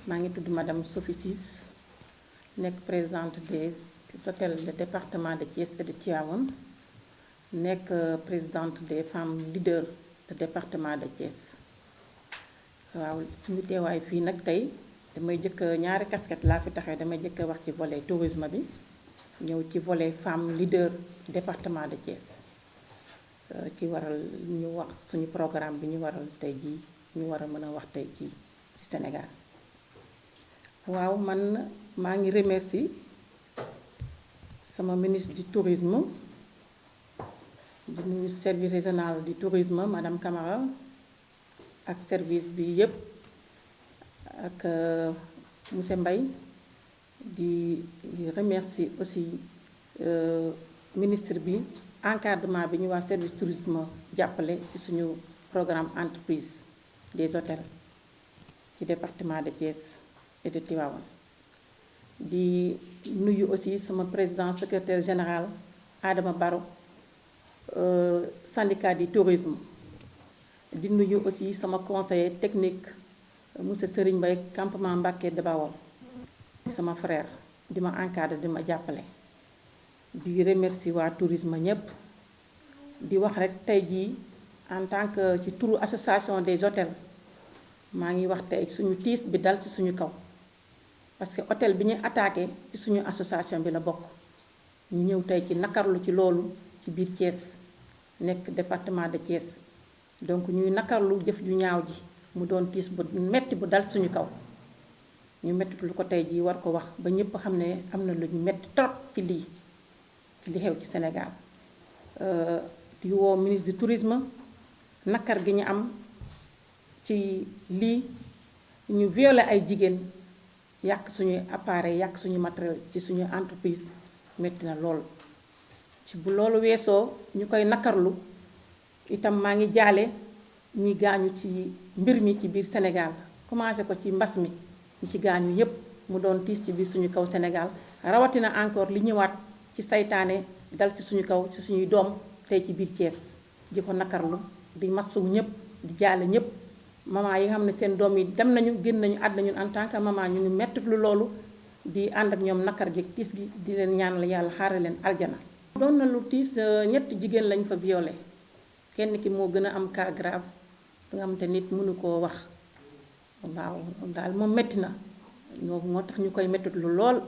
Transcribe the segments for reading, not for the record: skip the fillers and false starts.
maa ngi tudd madame Sophie Ciss nekk présidente des hôtels du département de Thiès et de Tivaouane nekk présidente des femmes leaders du département de Thiès. waaw suñu teewaay fii nag tey damay jëkk ñaari casquette laa fi taxee damay jëkk wax ci volet tourisme bi ñëw ci volet femme leader département de Thiès ci waral ñu wax suñu programme bi ñu waral tey jii ñu war a mën a wax tey ci Sénégal. waaw man maa ngi remercier sama ministre du tourisme di nuyu service régional du tourisme madame Camara ak service bi yépp ak monsieur Mbaye di remercier aussi ministre bi encadrement bi ñu waa service tourisme jàppale ci suñu programme entreprise des hôtels ci département de Thiès et de Tivaouane. di nuyu aussi sama président secrétaire général Adama Baro syndicat du tourisme. di nuyu aussi sama conseiller technique monsieur Serigne Mbaye campement Mbacké de Bawol sama frère di ma encadré di ma jàppale. di remercier waa tourisme ñépp di wax rek tey jii en tant que ci turu association des hôtels maa ngi wax tey suñu tiis bi dal ci suñu kaw parce que hôtel bi ñu attaqué ci suñu association bi la bokk ñu ñëw tey ci nakarlu ci loolu ci biir Thiès nekk département de Thiès. donc ñuy nakarlu jëf ju ñaaw ji mu doon tiis bu metti bu dal suñu kaw ñu metti lu ko tey jii war ko wax ba ñëpp xam ne am na lu ñu metti trop ci lii ci li xew ci Sénégal. di woo ministre du tourisme nakar gi ñu am ci lii ñu violé ay jigéen yàq suñuy appareil yàq suñu matériel ci suñu entreprise metti na lool. ci bu loolu weesoo ñu koy nakarlu itam maa ngi jaale ñi gaañu ci mbir mi ci biir Sénégal commencé ko ci mbas mi ñi ci gaañu yépp mu doon tiis ci biir suñu kaw Sénégal rawatina encore li ñëwaat ci saytaane dal ci suñu kaw ci suñuy doom tey ci biir Thiès di ko nakarlu di massuwu ñëpp di jaale ñëpp maman yi nga xam ne seen doom yi dem nañu génn nañu àdduna ñun en tant que maman ñu ngi metti lu loolu di ànd ak ñoom nakar ji tiis gi di leen ñaanal yàlla xaare leen aljana. doon na lu tiis ñetti jigéen lañ fa violé kenn ki moo gën a am cas grave nga xamante nit mënu koo wax waaw daal moom metti na moo tax ñu koy metti lu lool.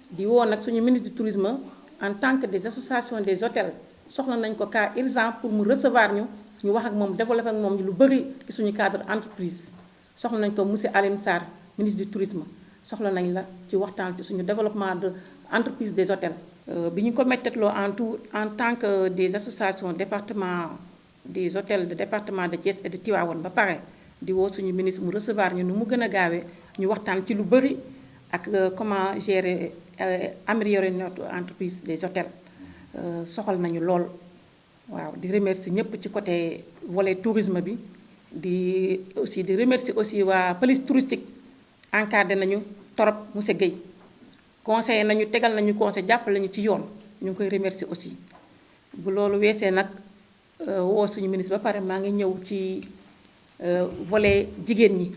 di woo nag suñu ministre du tourisme en tant que des associations des hôtels soxla nañ ko cas urgent pour mu recevoir ñu wax ak moom développer ak moom lu bëri ci suñu cadre entreprise soxla nañ ko monsieur Alioune Sarr ministre du tourisme soxla nañ la ci waxtaan ci suñu développement de entreprise des hôtels. bi ñu ko mettetloo en tant que des associations département des hôtels de département de Thiès et de Tivaouane ba pare di woo suñu ministre mu recevoir ñu nu mu gën a gaawee ñu waxtaan ci lu bëri ak comment gérer améliorer notre entreprise des hôtels soxal nañu lool. waaw di remercier ñëpp ci côté volet tourisme bi di remercier aussi waa police touristique encadré nañu torop monsieur Guèye conseillé nañu tegal nañu conseil jàppale nañu ci yoon ñu ngi koy remercier aussi. bu loolu weesee nag woo suñu ministre ba pare maa ngi ñëw ci volet jigéen ñi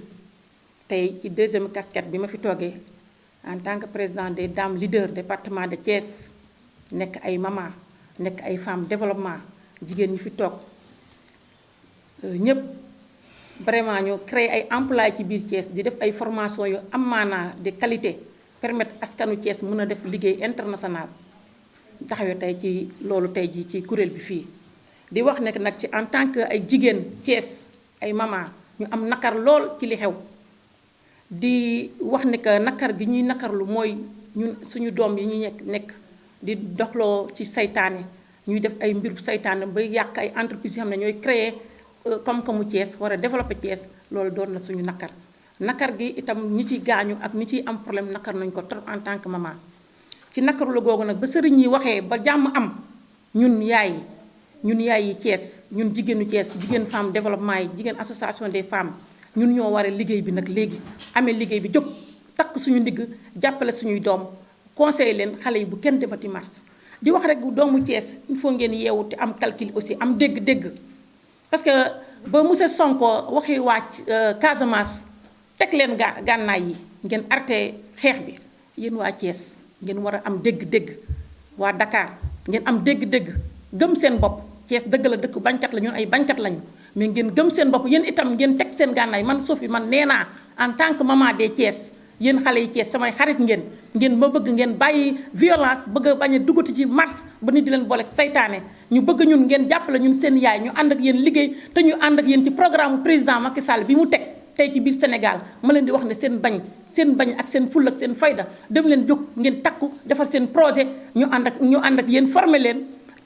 tey ci deuxième casquette bi ma fi toogee en tant que président des dames leaders département de Thiès nekk ay maman nekk ay femmes développement jigéen ñi fi toog ñëpp vraiment ñu créer ay emploi ci biir Thiès di def ay formation yu am maanaa de qualité permettre askanu Thiès mën a def liggéey international taxawee tey ci loolu tey jii ci kuréel bi fii. di wax nekk nag ci en tant que ay jigéen Thiès ay maman ñu am nakar lool ci li xew di wax ne que nakar gi ñuy nakarlu mooy ñun suñu doom yi ñu nekk di doxloo ci saytaane ñuy def ay mbir saytaane ba yàq ay entreprises yoo xam ne ñooy créer koom-koomu Thiès war a développer Thiès loolu doon na suñu nakar gi itam ñi ciy gaañu ak ñi ciy am problème nakar nañ ko trop en tant que maman. ci nakarlu googu nag ba sëriñ yi waxee ba jàmm am ñun yaay yi Thiès ñun jigéenu Thiès jigéen femme développement yi jigéen association des femmes ñun ñoo war a liggéey bi nag léegi amee liggéey bi jóg takk suñu ndigg jàppale suñuy doom conseiller leen xale yi bu kenn demati mars di wax rek doomu Thiès il faut ngeen yeewu te am calcul aussi am dégg-dégg parce que ba monsieur Sonko waxi wàcc Casamance teg leen gànnaay yi ngeen arrêté xeex bi yéen waa Thiès ngeen war a am dégg-dégg waa Dakar ngeen am dégg-dégg gëm seen bopp Thiès dëgg la dëkk bañkat la ñun ay bañkat lañu mais ngeen gëm seen bopp yéen itam ngeen teg seen gànnaay man Sophie man nee naa en tant que maman des Thiès yéen xale yi Thiès samay xarit ngeen ma bëgg ngeen bàyyi violence bëgg a bañ a duggati ci mars ba nit di leen boole saytaane ñu bëgg ñun ngeen jàppale ñun seen yaay ñu ànd ak yéen liggéey te ñu ànd ak yéen ci programme président Macky Sall bi mu teg tey ci biir Sénégal ma leen di wax ne seen bañ ak seen fulla ak seen fayda dem leen jóg ngeen takku defar seen projet ñu ànd ak yéen former leen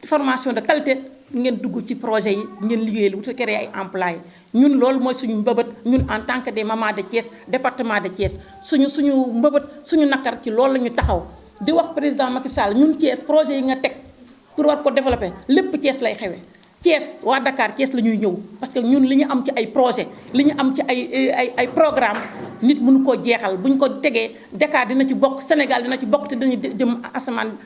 formation de qualité ngeen dugg ci projet yi ngeen liggéey lu te créer ay employés ñun loolu mooy suñu mbëbët ñun en tant que des mamans de Thiès département de Thiès suñu mbëbët suñu nakar ci loolu la ñu taxaw di wax président Macky Sall ñun Thiès projet yi nga teg pour war ko développer lépp Thiès lay xewe Thiès waa Dakar Thiès la ñuy ñëw parce que ñun li ñu am ci ay projet li ñu am ci ay programme nit mënu koo jeexal bu ñu ko tegee Dakar dina ci bokk Sénégal dina ci bokk te dañu jëm asamaan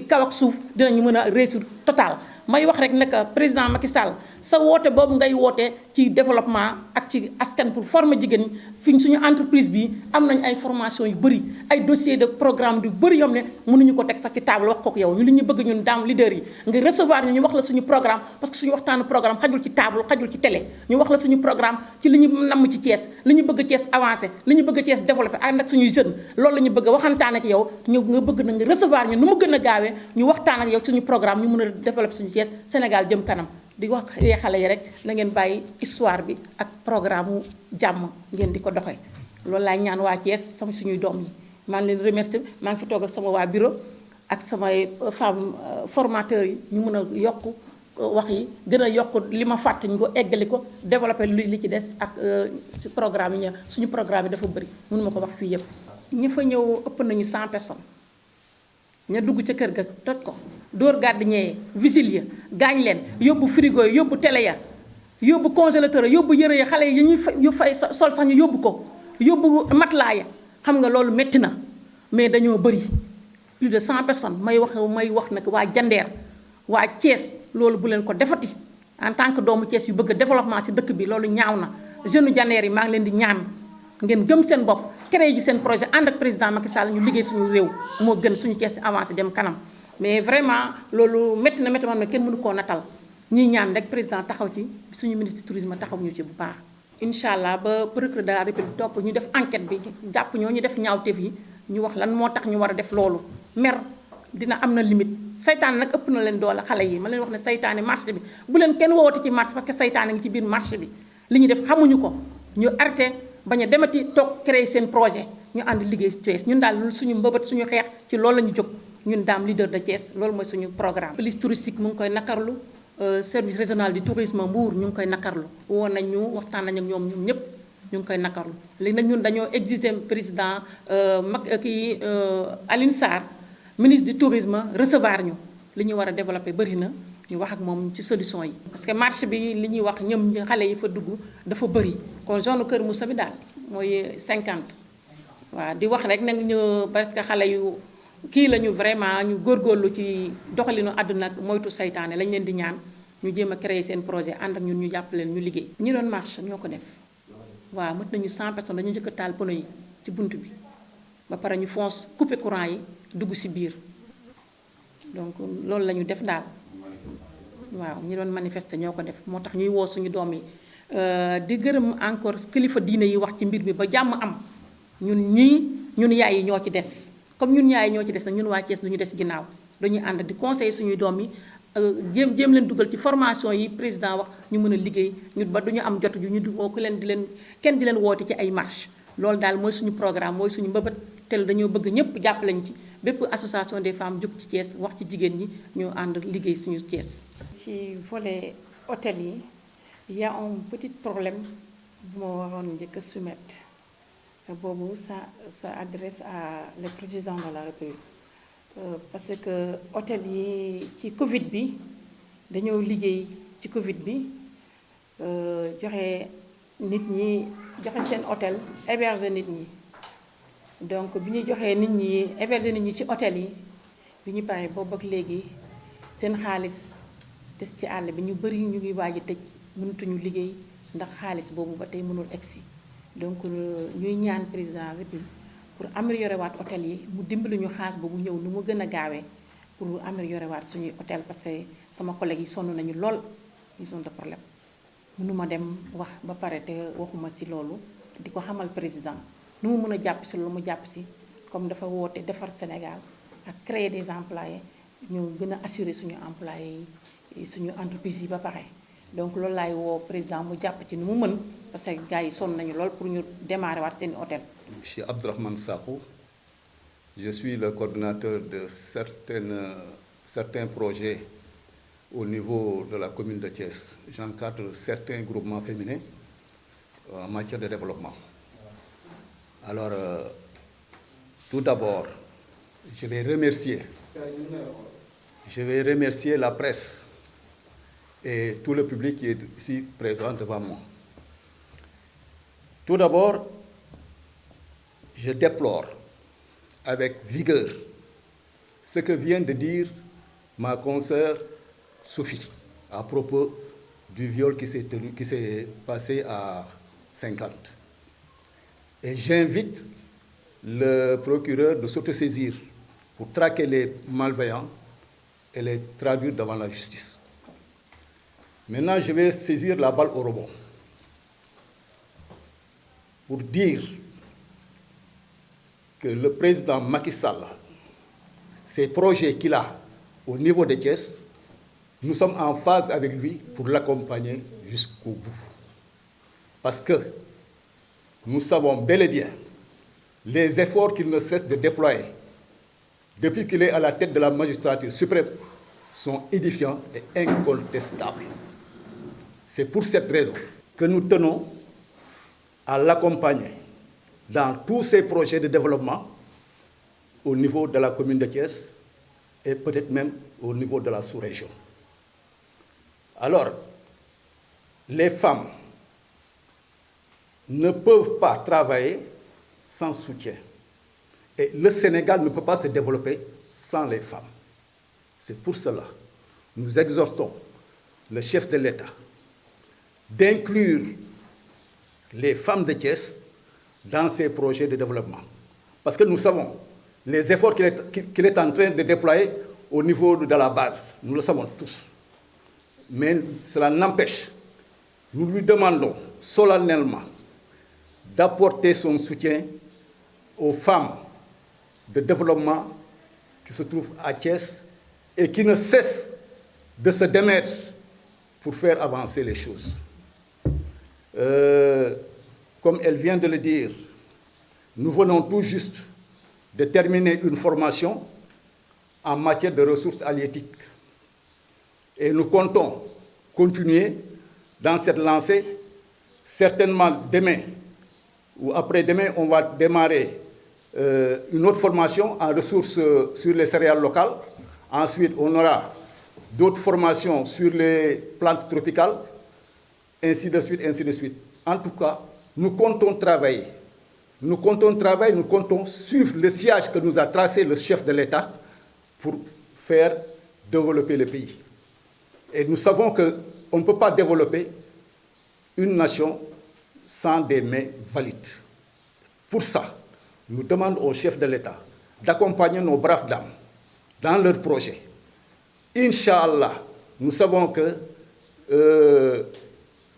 kaw ak suuf dinañu mën a réussir total may wax rek ne président Macky Sall sa woote boobu ngay woote ci développement ak ci askan pour former jigéen fi suñu entreprise bi am nañ ay formation yu bëri ay dossier de programme yu bëri yoo xam ne mënuñu ko teg sax ci table wax kook yow ñu li ñu bëgg ñun daam leader yi nga recevoir ñu wax la suñu programme parce que suñu waxtaanu programme xajul ci table xajul ci télé ñu wax la suñu programme ci li ñu namm ci Thiès li ñu bëgg Thiès avancé li ñu bëgg Thiès développé ànd ak suñuy jeunes loolu la ñu bëgg waxantaan ak yow ñu nga bëgg na nga recevoir ñu nu mu gën a gaawee ñu waxtaan ak yow suñu programme ñu mën a développé suñu Thiès Sénégal jëm kanam di wax xale yi rek na ngeen bàyyi histoire bi ak programme mu jàmm ngeen di ko doxee loolu laay ñaan waa Thiès sama suñuy doom yi maa ngi leen remercier maa ngi fi toog ak sama waa bureau ak samay femmes formateurs yi ñu mën a yokk wax yi gën a yokk li ma fàtte ñu ko eggali ko développé li ci des ak si programme yi suñu programme yi dafa bëri mënuma ko wax fii yëpp. ñi fa ñëw ëpp nañu 100 personnes ña dugg ca kër ga toj ko dóor gardien yi visile ya gaañ leen yóbbu frigo yi yóbbu télé ya yóbbu congélateur ya yóbbu yëre ya xale yi ñu fay sol sax ñu yóbbu ko yóbbu matelas ya xam nga loolu métti na mais dañoo bëri plus de 100 personnes may wax nag waa Jandeer waa Thiès loolu bu leen ko defati en tant que doomu Thiès yu bëgg développement ci dëkk bi loolu ñaaw na jeune Jandeer yi maa ngi leen di ñaan ngeen gëm seen bopp créé ji seen projet ànd ak président Macky Sall ñu liggéey suñu réew moo gën suñu Thiès di avancé dem kanam mais vraiment loolu métti na métti ne kenn mënu koo natal ñuy ñaan rek président taxaw ci suñu ministre tourisme taxaw ñu ci bu baax. incha allah ba procureur de la République topp ñu def enquête bi jàpp ñoo ñu def ñaawteef yi ñu wax lan moo tax ñu war a def loolu mer dina am na limite saytaane nag ëpp na leen doole xale yi ma leen wax ne saytaane marché bi bu leen kenn woowati ci marché parce que saytaane ngi ci biir marché bi li ñu def xamuñu ko ñu arrêté bañ a demati toog créer seen projet ñu ànd liggéey si Thiès ñun daal suñu mbëbët suñu xeex ci loolu la ñu jóg ñun daam leader de Thiès loolu mooy suñu programme. police touristique mu ngi koy nakarlu service régional du tourisme Mbour ñu ngi koy nakarlu woon nañ ñu waxtaan nañ ak ñoom ñun ñëpp ñu ngi koy nakarlu léegi nag ñun dañoo exiger président Alioune Sarr ministre du tourisme recevoir ñu li ñu war a développer bëri na ñu wax ak moom ci solution yi. parce que marché bi li ñuy wax ñoom xale yi fa dugg dafa bëri kon zone Kër Moussa bi daal mooy 50 waaw di wax rek nag ñu parce que xale yu kii la ñu vraiment ñu góorgóorlu ci doxalinu àdduna ak moytu saytaane lañ leen di ñaan ñu jéem a créer seen projet ànd ak ñun ñu jàppaleen ñu liggéey. ñi doon marche ñoo ko def waaw mët nañu 100 personnes dañu njëkk a taal pono yi ci bunt bi ba pare ñu fonce couper courant yi dugg si biir donc loolu la ñu def daal waaw ñi doon manifester ñoo ko def moo tax ñuy woo suñu doom yi di gërëm encore kilifa diine yi wax ci mbir mi ba jàmm am ñun yaay yi ñoo ci des comme ñun yaay yi ñoo ci des nag ñun waa Thiès du ñu des ginnaaw dañuy ànd di conseiller suñuy doom yi jéem leen dugal ci formation yi président wax ñu mën a liggéey ñu ba duñu am jot ñu woo ku leen kenn di leen woote ci ay marche loolu daal mooy suñu programme mooy suñu mbëbët te dañoo bëgg ñëpp jàppale ñu ci bépp association des femmes jóg ci Thiès wax ci jigéen ñi ñu ànd liggéey suñu Thiès. ci volet hôtel yi il y a un petit problème bu ma waroon njëkk a soumettre boobu ça adresse à le président de la République parce que hôtel yi ci Covid bi dañoo liggéey ci Covid bi joxe nit ñi joxe seen hôtel héberger nit ñi. donc bi ñu joxee nit ñi héberger nit ñi ci hôtel yi bi ñu paree boobu ak léegi seen xaalis des ci àll bi ñu bëri ñu ngi waaj a tëj mënatuñu liggéey ndax xaalis boobu ba tey mënul egsi donc ñuy ñaan président République pour améliorer waat hôtel yi mu dimbali ñu xaas boobu ñëw nu mu gën a gaawee pour améliorer waat suñuy hôtel parce que sama collègue yi sonn nañu lool ils ont de problème mënuma dem wax ba pare te waxuma ci loolu di ko xamal président nu mu mën a jàpp ci loolu mu jàpp ci comme dafa woote defar Sénégal ak créer des employés ñu gën a assurer suñu employés yi suñu entreprise yi ba pare donc loolu laay woo président mu jàpp ci nu mu mën parce que gars yi sonn nañu lool pour ñu démarrer waat seen hôtel. Monsieur Abdourahmane Sakho, je suis le coordinateur de certains projets au niveau de la commune de Thiès. J'encadre certains groupements féminins en matière de développement. Alors, tout d'abord, je vais remercier la presse et tout le public qui est ici présent devant moi. Tout d'abord, je déplore avec vigueur ce que vient de dire ma consoeur Sophie à propos du viol qui s'est passé à 50. Et j'invite le procureur de s'autosaisir pour traquer les malveillants et les traduire devant la justice. Maintenant, je vais saisir la balle au rebond pour dire que le président Macky Sall, ces projets qu'il a au niveau de Thiès, nous sommes en phase avec lui pour l'accompagner jusqu'au bout. Parce que nous savons bel et bien les efforts qu'il ne cesse de déployer depuis qu'il est à la tête de la magistrature suprême sont édifiants et incontestables. C'est pour cette raison que nous tenons à l'accompagner dans tous ces projets de développement au niveau de la commune de Thiès et peut-être même au niveau de la sous-région. Alors, les femmes ne peuvent pas travailler sans soutien. Et le Sénégal ne peut pas se développer sans les femmes. C'est pour cela que nous exhortons le chef de l'État d'inclure les femmes de Thiès dans ces projets de développement. Parce que nous savons les efforts qu'il est en train de déployer au niveau de la base. Nous le savons tous. Mais cela n'empêche, nous lui demandons solennellement d'apporter son soutien aux femmes de développement qui se trouvent à Thiès et qui ne cessent de se démettre pour faire avancer les choses. Comme elle vient de le dire, nous venons tout juste de terminer une formation en matière de ressources halieutiques. Et nous comptons continuer dans cette lancée. Certainement demain ou après-demain, on va démarrer une autre formation en ressources sur les céréales locales. Ensuite, on aura d'autres formations sur les plantes tropicales, ainsi de suite, ainsi de suite. En tout cas, nous comptons travailler. Nous comptons suivre le sillage que nous a tracé le chef de l'État pour faire développer le pays. Et nous savons qu'on ne peut pas développer une nation sans des mains valides. Pour ça, nous demandons au chef de l'État d'accompagner nos braves dames dans leurs projets. Inch'Allah, nous savons que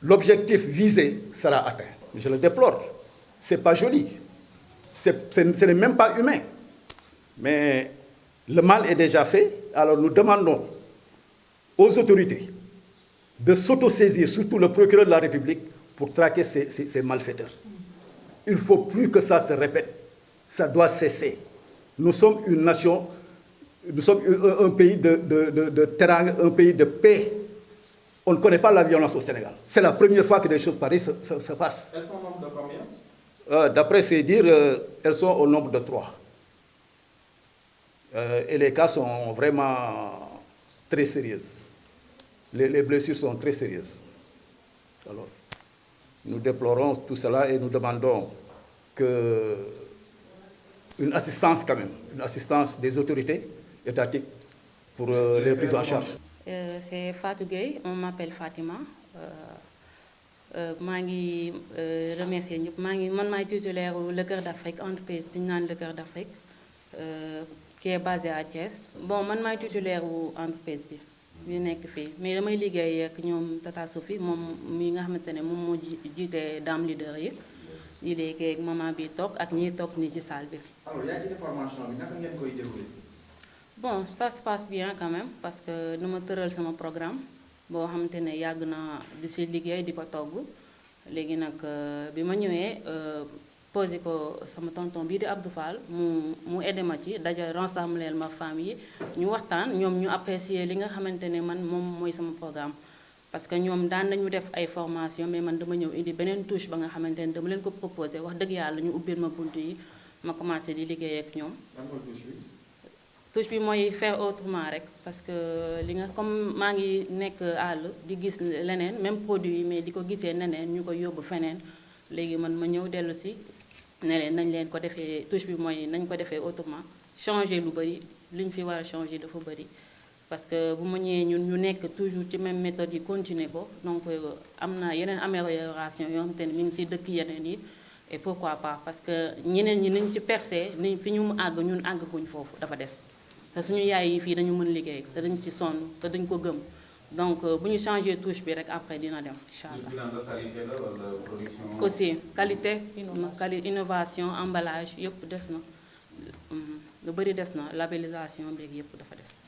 l'objectif visé sera atteint. Je le déplore. Ce n'est pas joli. Ce n'est même pas humain. Mais le mal est déjà fait. Alors nous demandons aux autorités de s'autosaisir, surtout le procureur de la République, pour traquer ces malfaiteurs. Il ne faut plus que ça se répète. Ça doit cesser. Nous sommes une nation, nous sommes un pays de terrain, un pays de paix. On ne connaît pas la violence au Sénégal. C'est la première fois que des choses pareilles se passent. Elles sont au nombre de combien? D'après ces dires, elles sont au nombre de 3. Et les cas sont vraiment très sérieux. Les blessures sont très sérieuses. Alors, nous déplorons tout cela et nous demandons une assistance quand même, une assistance des autorités étatiques pour les prises en charge. C'est Fatou Gueye, on m'appelle Fatima. maa ngi remercier ñëpp man maay titulaire Le Cœur d'Afrique entreprise bi ñu naan Le Cœur d'Afrique qui est basé à Thiès. Bon man maay titulaire wu entreprise bi nekk fii mais damay liggéey ak ñoom Tata Sophie moom mi nga xamante ne moom moo jiite Dame Leader yi di liggéey ak maman bi toog ak ñiy toog nii ci salle bi. alors yaa ngi ci formation bi naka ngeen koy dérouler. Bon ça se passe bien quand même parce que dama tëral sama programme boo xamante ne yàgg na di si liggéey di ko togg léegi nag bi ma ñëwee posé ko sama tonton bii di Abdou Fall mu aidé ma ci daja rassembler ma famille ñu waxtaan ñoom ñu apprécier li nga xamante ne man moom mooy sama programme. Parce que ñoom daan nañu def ay formation mais man dama ñëw indi beneen touche ba nga xamante ne dama leen ko proposé wax dëgg yàlla ñu ubbil ma bunt yi ma commencé di liggéey ak ñoom. lan mooy touche bi. touche bi mooy faire autrement rek parce que li nga comme maa ngi nekk àll di gis leneen même produit yi mais di ko gisee neneen ñu ko yóbbu feneen léegi man ma ñëw dellu si ne leen nañ leen ko defee touche bi mooy nañ ko defee autrement changer lu bëri li ñu fi war a changer dafa bëri. Parce que bu ma ñëwee ñun ñu nekk toujours ci même méthode yi continuer ko donc am na yeneen amélioration yoo xamante ne mi ngi ci dëkk yeneen yi et pourquoi pas parce que ñeneen ñi niñ ci percé ni fi ñu àgg ñun àgguñ foofu dafa des te suñu yaay yi fii dañu mën liggéey te dañ ci sonn te dañ ko gëm donc bu ñu changé touche bi rek après dina dem incha allah. aussi qualité innovation emballage yëpp def na lu bëri des na labellisation beeg yëpp dafa des.